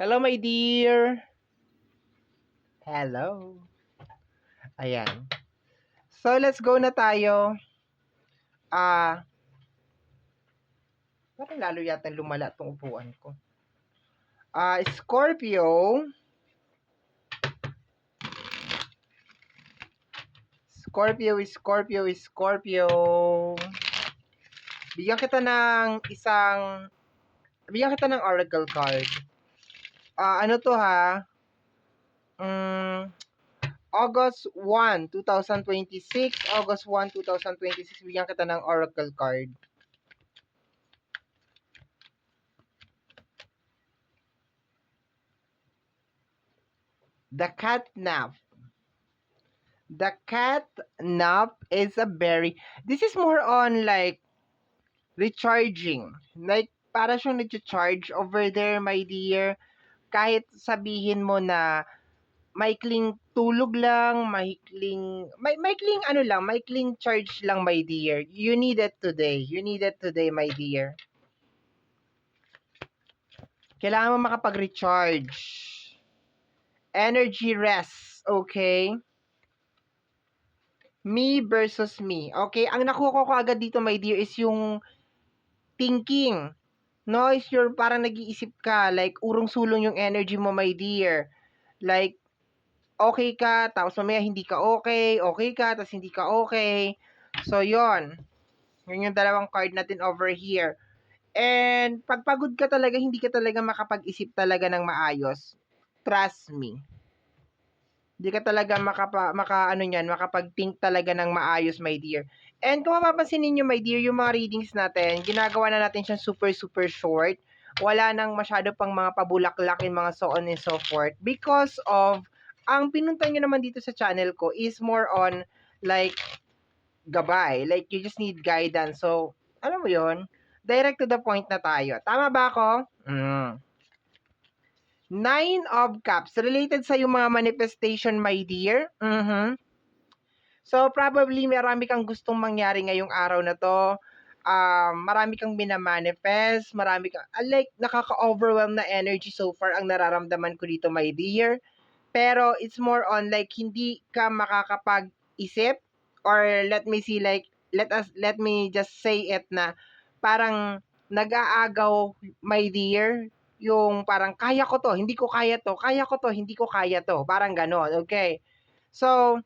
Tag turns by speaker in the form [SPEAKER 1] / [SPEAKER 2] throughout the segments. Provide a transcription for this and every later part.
[SPEAKER 1] Hello, my dear. Hello. Ayan. So, let's go na tayo. Parang lalo yata lumala tong upuan ko. Scorpio. Scorpio. Bigyan kita ng oracle card. Ano to ha? August 1, 2026. August 1, 2026. Bigyan kita ng oracle card. The catnap. The catnap is this is more on like recharging. Like, para siyang nag-charge over there, my dear. Kahit sabihin mo na maikling tulog lang, maikling charge lang, my dear. You need it today. My dear. Kailangan mo makapag-recharge. Energy rest, okay? Me versus me. Okay, ang nakuha ko agad dito, my dear, is yung thinking. No, is your parang nag-iisip ka, like urong-sulong yung energy mo, my dear. Like, okay ka, tapos mamaya hindi ka okay, okay ka, tapos hindi ka okay. So, yon. Yun yung dalawang card natin over here. And, pag pagod ka talaga, hindi ka talaga makapag-isip talaga ng maayos. Trust me. Hindi ka talaga makapag-think talaga ng maayos, my dear. And kung mapapansin ninyo, my dear, yung mga readings natin, ginagawa na natin siyang super, super short. Wala nang masyado pang mga pabulaklak in mga so on and so forth. Because of, ang pinunta nyo naman dito sa channel ko is more on, like, gabay. Like, you just need guidance. So, alam mo yon, direct to the point na tayo. Tama ba ako? Nine of Cups. Related sa yung mga manifestation, my dear. So, probably marami kang gustong mangyari ngayong araw na to. Marami kang minamanifest. Marami kang, like, nakaka-overwhelm na energy so far ang nararamdaman ko dito, my dear. Pero, it's more on, like, hindi ka makakapag-isip or let me see, like, let me just say it na parang nag-aagaw, my dear, yung parang kaya ko to, hindi ko kaya to, kaya ko to, hindi ko kaya to. Parang ganon, okay? So,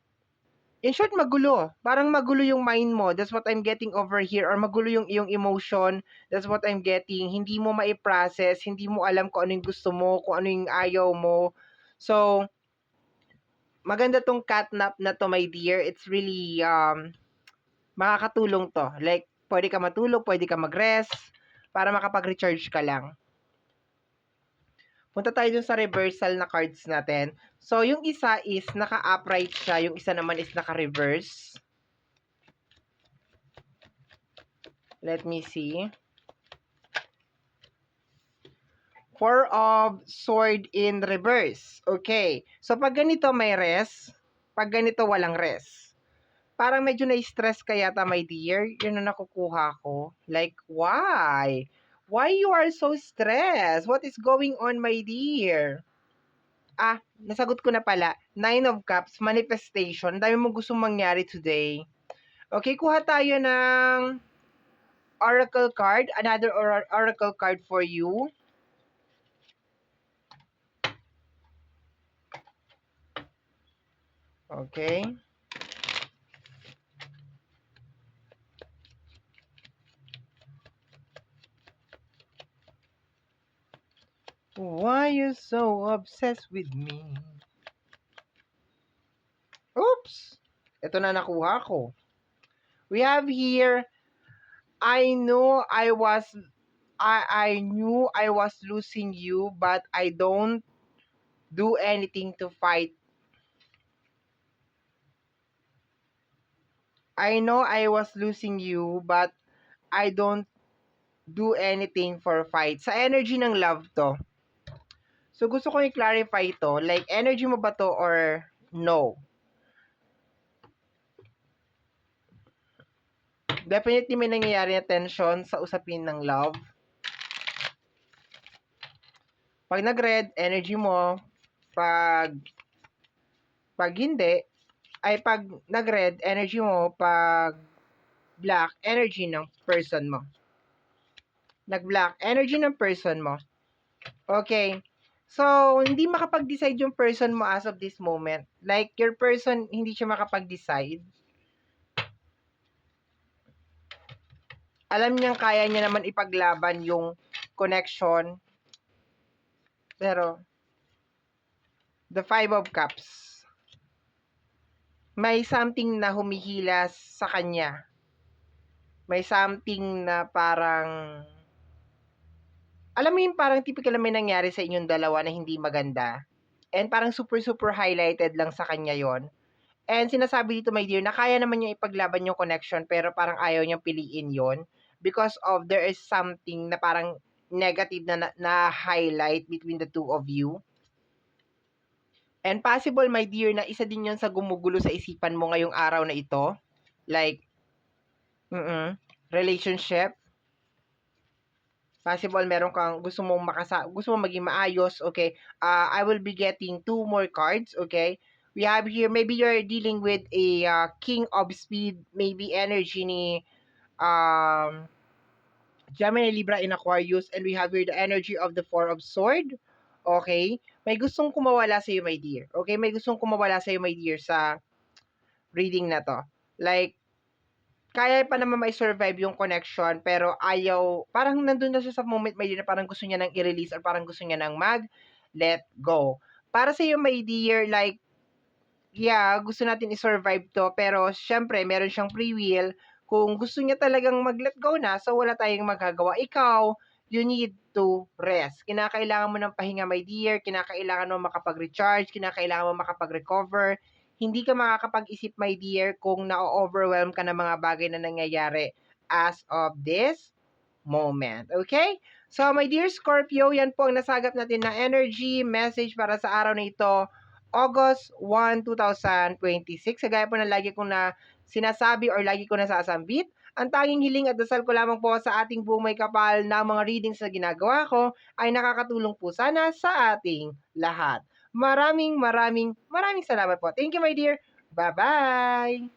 [SPEAKER 1] in short, magulo. Parang magulo yung mind mo. That's what I'm getting over here. Or magulo yung iyong emotion. That's what I'm getting. Hindi mo mai-process. Hindi mo alam kung ano yung gusto mo, kung ano yung ayaw mo. So, maganda tong catnap na to, my dear. It's really, makakatulong to. Like, pwede ka matulog, pwede ka mag-rest, para makapag-recharge ka lang. Punta tayo dun sa reversal na cards natin. So, yung isa is naka-upright siya, yung isa naman is naka-reverse. Let me see. Four of sword in reverse. Okay. So, pag ganito may rest, pag ganito walang rest. Parang medyo na-stress ka yata, my dear. Yun ang nakukuha ko. Like, why? Why you are so stressed? What is going on, my dear? Nasagot ko na pala. Nine of Cups, manifestation. Dami mo gustong mangyari today. Okay, kuha tayo ng oracle card. Another oracle card for you. Okay. Why you so obsessed with me? Oops! Ito na nakuha ko. We have here, I knew I was losing you, but I don't do anything to fight. I know I was losing you, but I don't do anything for fight. Sa energy ng love to. So, gusto ko i-clarify to. Like, energy mo ba to or no? Definitely may nangyayari na tension sa usapin ng love. Pag nag-red, energy mo. Pag hindi, ay pag nag-red, energy mo. Pag black, energy ng person mo. Nag-black, energy ng person mo. Okay. So, hindi makapag-decide yung person mo as of this moment. Like, your person, hindi siya makapag-decide. Alam niyang kaya niya naman ipaglaban yung connection. Pero, the Five of Cups, may something na humihilas sa kanya. May something na parang, alam mo yung parang typical na may nangyari sa inyong dalawa na hindi maganda. And parang super highlighted lang sa kanya yon. And sinasabi dito, my dear, na kaya naman niya ipaglaban yung connection pero parang ayaw niyang piliin yon because of there is something na parang negative na highlight between the two of you. And possible, my dear, na isa din yun sa gumugulo sa isipan mo ngayong araw na ito. Like, relationship. Possible, meron kang gusto mong gusto mong maging maayos, okay? I will be getting 2 more cards, okay? We have here, maybe you're dealing with a King of Speed, maybe energy ni Gemini, Libra, in Aquarius, and we have here the energy of the Four of Sword. Okay? May gustong kumawala sa iyo, my dear. Okay? May gustong kumawala sa iyo, my dear, sa reading na to. Like, kaya pa naman mai-survive yung connection, pero ayaw, parang nandun na siya sa moment, my dear, na parang gusto niya nang i-release or parang gusto niya nang let go. Para sa iyo, my dear, like, yeah, gusto natin i-survive to, pero syempre, meron siyang free will. Kung gusto niya talagang mag-let go na, so wala tayong magagawa. Ikaw, you need to rest. Kinakailangan mo ng pahinga, my dear. Kinakailangan mo makapag-recharge. Kinakailangan mo makapag-recover. Hindi ka makakapag-isip, my dear, kung na-overwhelm ka ng mga bagay na nangyayari as of this moment. Okay? So, my dear Scorpio, yan po ang nasagap natin na energy message para sa araw na ito, August 1, 2026. Kagaya po na lagi kong na sinasabi or lagi ko nasasambit, ang tanging hiling at dasal ko lamang po sa ating buong may kapal na mga readings na ginagawa ko ay nakakatulong po sana sa ating lahat. Maraming salamat po. Thank you, my dear. Bye-bye!